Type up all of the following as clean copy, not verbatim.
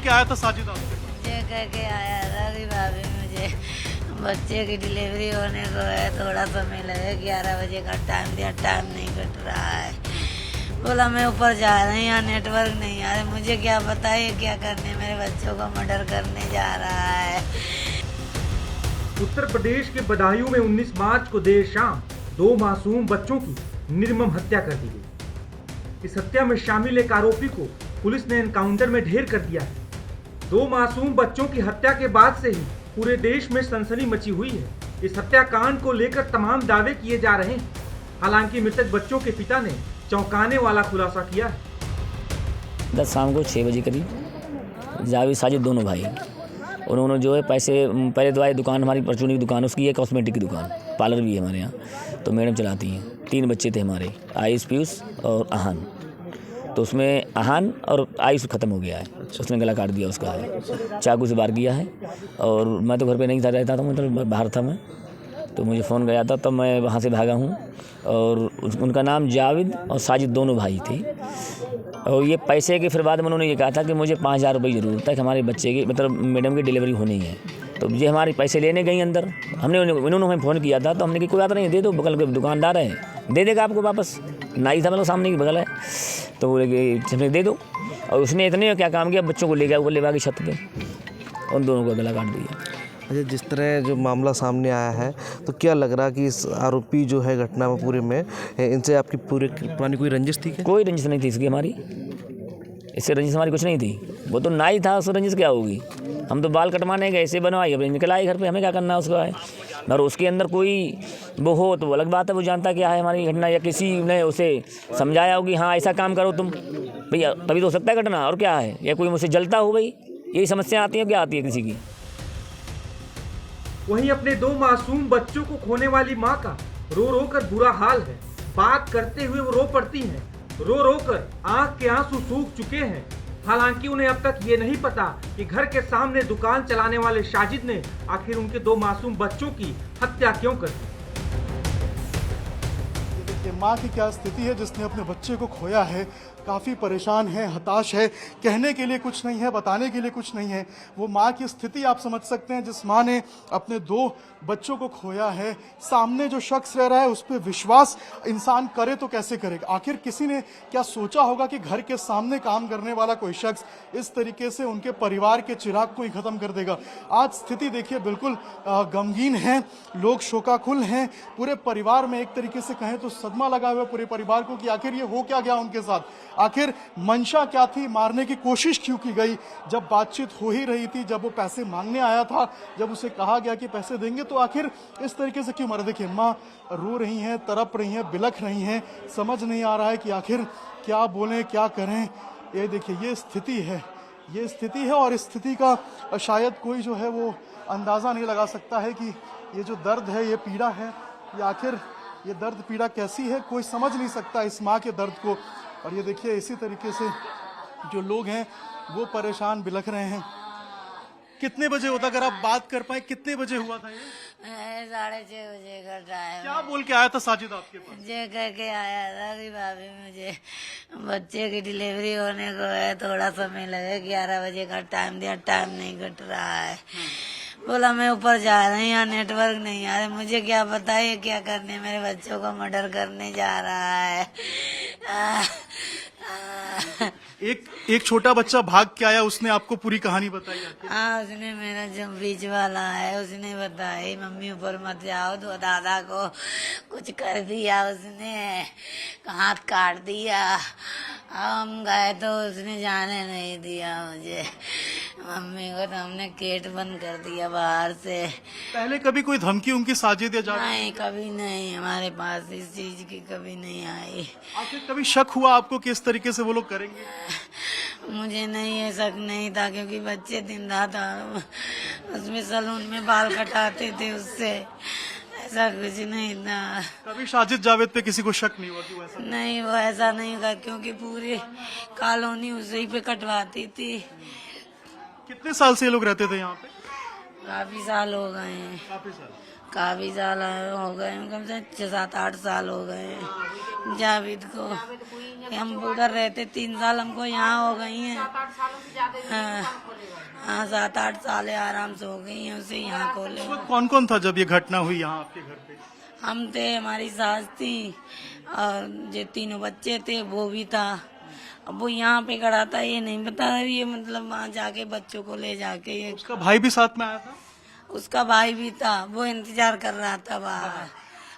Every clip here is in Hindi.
के आया था साजिद आपके पास? मुझे कह के आया था कि भाभी मुझे बच्चे की डिलीवरी होने को है, थोड़ा समय लगेगा, 11 बजे का टाइम दिया, टाइम नहीं कट रहा है। बोला मैं ऊपर जा रही हूँ, यहाँ नेटवर्क नहीं आ रहा। मुझे क्या पता ये क्या करने, मेरे बच्चों को मर्डर करने जा रहा है। उत्तर प्रदेश के बदायूं में 19 मार्च को देर शाम 2 मासूम बच्चों की निर्मम हत्या कर दी गई। इस हत्या में शामिल एक आरोपी को पुलिस ने एनकाउंटर में ढेर कर दिया है। 2 मासूम बच्चों की हत्या के बाद से ही पूरे देश में सनसनी मची हुई है। इस हत्याकांड को लेकर तमाम दावे किए जा रहे हैं। हालांकि मृतक बच्चों के पिता ने चौंकाने वाला खुलासा किया है। 10 शाम को 6 बजे करीब जावेद साजिद दोनों भाई, उन्होंने जो है पैसे पहले तो आए, दुकान हमारी परचूनी की दुकान, उसकी है कॉस्मेटिक की दुकान, पार्लर भी है हमारे यहाँ, तो मैडम चलाती हैं। 3 बच्चे थे हमारे, आयुष, पीयूष और आहान। तो उसमें आहान और आयुष ख़त्म हो गया है, उसने गला काट दिया उसका है, चाकू से वार किया है। और मैं तो घर पे नहीं था, रहता था, मतलब बाहर था मैं, तो मुझे फ़ोन गया था, तब मैं वहाँ से भागा हूँ। और उनका नाम जावेद और साजिद दोनों भाई थे। और ये पैसे के फिर बाद में उन्होंने ये कहा था कि मुझे 5000 रुपये ज़रूरत है कि हमारे बच्चे की, मतलब मैडम की डिलीवरी होनी है। तो ये हमारे पैसे लेने गई अंदर, इन्होंने हमें फ़ोन किया था, तो हमने की कोई बात नहीं, दे दो, बगल के दुकानदार है, दे देगा आपको वापस। नाई था मतलब सामने की बगल है, तो बोले कि दे दो। और उसने इतने क्या काम किया, बच्चों को ले गया ऊपर लेवा की छत पे, उन दोनों को गला काट दिया। अच्छा, जिस तरह जो मामला सामने आया है, तो क्या लग रहा कि इस आरोपी जो है घटना में पूरे में, इनसे आपकी पूरी पुरानी कोई रंजिश थी क्या? कोई रंजिश नहीं थी इसकी हमारी, इससे रंजिश हमारी कुछ नहीं थी। वो तो नाई था, उससे रंजिश क्या होगी? हम तो बाल कटवाने गए, ऐसे बनवाई, अपने निकल आए घर पे, हमें क्या करना है उसको है। और उसके अंदर कोई वो हो तो वो अलग बात है, वो जानता क्या है हमारी घटना, या किसी ने उसे समझाया हो कि हाँ ऐसा काम करो तुम, भैया तभी तो हो सकता है घटना, और क्या है, या कोई मुझसे जलता हो, भाई यही समस्या आती है, क्या आती है किसी की। वहीं अपने 2 मासूम बच्चों को खोने वाली मां का रो रो कर बुरा हाल है। बात करते हुए वो रो पड़ती हैं, रो रो कर आंख के आंसू सूख चुके हैं। हालांकि उन्हें अब तक ये नहीं पता कि घर के सामने दुकान चलाने वाले साजिद ने आखिर उनके 2 मासूम बच्चों की हत्या क्यों कर दी। देखिए माँ की क्या स्थिति है, जिसने अपने बच्चे को खोया है, काफ़ी परेशान है, हताश है, कहने के लिए कुछ नहीं है, बताने के लिए कुछ नहीं है। वो माँ की स्थिति आप समझ सकते हैं, जिस माँ ने अपने 2 बच्चों को खोया है। सामने जो शख्स रह रहा है उस पर विश्वास इंसान करे तो कैसे करेगा? आखिर किसी ने क्या सोचा होगा कि घर के सामने काम करने वाला कोई शख्स इस तरीके से उनके परिवार के चिराग को ही खत्म कर देगा। आज स्थिति देखिए बिल्कुल गमगीन है, लोग शोकाकुल हैं, पूरे परिवार में एक तरीके से कहें तो सदमा लगा हुआ पूरे परिवार को कि आखिर ये हो क्या गया उनके साथ, आखिर मंशा क्या थी, मारने की कोशिश क्यों की गई। जब बातचीत हो ही रही थी, जब वो पैसे मांगने आया था, जब उसे कहा गया कि पैसे देंगे, तो आखिर इस तरीके से क्यों मारा? देखिए माँ रो रही हैं, तड़प रही हैं, बिलख रही हैं, समझ नहीं आ रहा है कि आखिर क्या बोलें, क्या करें। ये देखिए ये स्थिति है, ये स्थिति है, और इस स्थिति का शायद कोई जो है वो अंदाज़ा नहीं लगा सकता है कि ये जो दर्द है, ये पीड़ा है, ये आखिर ये दर्द पीड़ा कैसी है, कोई समझ नहीं सकता इस माँ के दर्द को। और ये देखिए इसी तरीके से जो लोग हैं वो परेशान, बिलख रहे हैं। कितने बजे होता, अगर आप बात कर पाए, कितने बजे हुआ था ये? 6:30 बजे का टाइम। क्या बोल के आया था साजिद आपके पास? मुझे कह के आया था कि भाभी मुझे बच्चे की डिलीवरी होने को है, थोड़ा समय लगेगा, 11 बजे का टाइम दिया, टाइम नहीं कट रहा है। बोला मैं ऊपर जा रही हूँ, यहाँ नेटवर्क नहीं आ रहा। मुझे क्या पता ये क्या करने, मेरे बच्चों को मर्डर करने जा रहा है। एक छोटा बच्चा भाग के आया, उसने आपको पूरी कहानी बताई? हाँ, उसने, मेरा जो बीच वाला है उसने बताई, मम्मी ऊपर मत जाओ, तो दादा को कुछ कर दिया उसने, हाथ काट दिया। हम गए तो उसने जाने नहीं दिया मुझे, मम्मी को, तो हमने गेट बंद कर दिया बाहर से। पहले कभी कोई धमकी उनकी साजिद या जावेद? नहीं, कभी नहीं, हमारे पास इस चीज की कभी नहीं आई। आखिर कभी शक हुआ आपको कि इस तरीके से वो लोग करेंगे? मुझे नहीं है, शक नहीं था, क्योंकि बच्चे दिन रात उसमें सैलून में बाल कटाते थे उससे, ऐसा कुछ नहीं था। कभी साजिद जावेद पे किसी को शक नहीं हुआ कि वो ऐसा? नहीं, वो ऐसा नहीं था, क्योंकि पूरी कॉलोनी उसी पे कटवाती थी। कितने साल से ये लोग रहते थे यहाँ पे? काफी साल हो गए हैं। काफी साल। काफी साल हो गए, कम से 6-7-8 साल हो गए जावेद को। हम उधर रहते 3 साल, हमको यहाँ हो गई हैं। हाँ 7-8 साल आराम से हो गई हैं उसे यहाँ खोले। कौन कौन था जब ये घटना हुई यहाँ आपके घर पे? हम थे, हमारी सास थी और जो 3 बच्चे थे वो भी था। अब वो यहाँ पे खड़ा था, ये नहीं पता ये मतलब वहाँ जाके बच्चों को ले जाके ये उसका भाई भी साथ में आया था? उसका भाई भी था, वो इंतजार कर रहा था बाहर।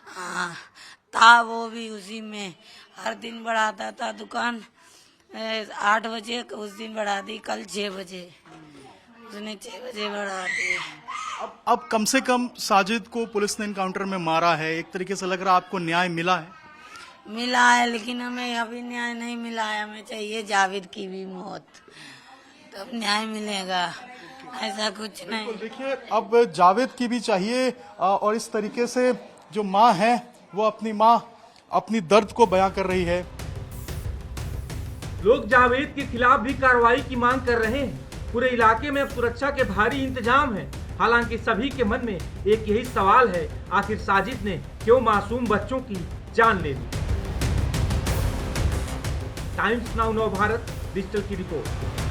हाँ था वो भी उसी में, हर दिन बढ़ाता था दुकान 8 बजे, उस दिन बढ़ा दी कल 6 बजे, उसने 6 बजे बढ़ा दी। अब कम से कम साजिद को पुलिस ने एनकाउंटर में मारा है, एक तरीके से लग रहा है आपको न्याय मिला है? मिला है, लेकिन हमें अभी न्याय नहीं मिला है। हमें चाहिए जावेद की भी मौत, तब न्याय मिलेगा, ऐसा कुछ नहीं। देखिए अब जावेद की भी चाहिए और इस तरीके से जो माँ है वो अपनी दर्द को बयां कर रही है। लोग जावेद के खिलाफ भी कार्रवाई की मांग कर रहे हैं। पूरे इलाके में अब सुरक्षा के भारी इंतजाम है। हालांकि सभी के मन में एक यही सवाल है, आखिर साजिद ने क्यों मासूम बच्चों की जान ले ली। टाइम्स नाउ नव भारत डिजिटल की रिपोर्ट।